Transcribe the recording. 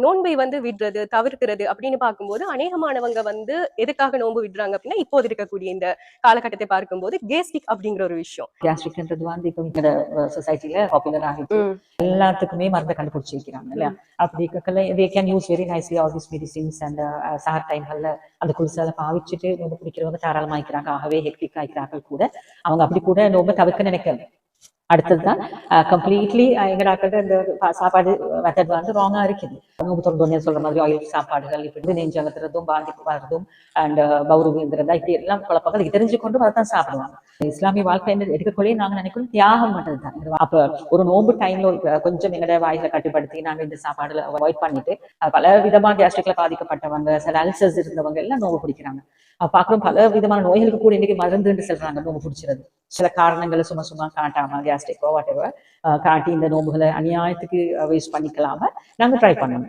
நோன்பை வந்து விடுறது தவிர்க்கிறது அப்படின்னு பார்க்கும்போது அநேகமானவங்க வந்து எதுக்காக நோன்பு விடுறாங்க அப்படின்னா இப்போது இருக்கக்கூடிய இந்த காலகட்டத்தை பார்க்கும்போது கேஸ்ட்ரிக் அப்படிங்கிற ஒரு விஷயம். கேஸ்ட்ரிக்ன்றது வந்து இப்போ இந்த சொசைட்டில பாப்புலர் ஆகிட்டு எல்லாத்துக்குமே மருந்து கண்டுபிடிச்சி வைக்கிறாங்க இல்லையா? அப்படி they can use very nicely all these medicines and sir டைம்கள்ல அந்த குளிர்சால பாவிச்சுட்டு நோம்பு பிடிக்கிறவங்க தாராளமா ஆயிக்கிறாங்க. ஆகவே ஹெக்டிக் ஆயிக்கிறார்கள் கூட அவங்க அப்படி கூட நோம்பு தவிர்க்க நினைக்கல. அடுத்ததுதான் கம்ப்ளீட்லி எங்க டாக்டர் இந்த சாப்பாடு மெத்தட் வந்து ராங்கா இருக்குது. நோம்பு தொண்டோன்னு சொல்ற மாதிரி ஆயில் சாப்பாடுகள் இப்படி நெஞ்சகத்துறதும் பாந்தி வர்றதும் அண்ட் பௌரவிங்கிறதா இப்படி எல்லாம் குழப்பங்கள் தெரிஞ்சு கொண்டு அதான் சாப்பிடுவாங்க. இஸ்லாமிய வாழ்க்கை எடுக்கக்கூடிய நாங்க நினைக்கணும் தியாகம் பண்றது தான். அப்ப ஒரு நோம்பு டைம்ல கொஞ்சம் எங்கட வாயில கட்டுப்படுத்தி நாங்க இந்த சாப்பாடுல அவாய்ட் பண்ணிட்டு பல விதமா கேஸ்ட்ரிக்ல பாதிக்கப்பட்டவங்க சில அல்சர்ஸ் இருந்தவங்க எல்லாம் நோம்பு பிடிக்கிறாங்க. பாக்குறோம் பல விதமான நோய்களுக்கு கூட இன்னைக்கு மருந்துன்னு சொல்றாங்க நோம்பு பிடிச்சிருது. சில காரணங்களை சும்மா காட்டாம கேஸ்ட்ரிக்கோ வாட் எவர் காட்டி இந்த நோம்புகளை அநியாயத்துக்கு வேஸ்ட் பண்ணிக்கலாம நாங்க ட்ரை பண்ணணும்.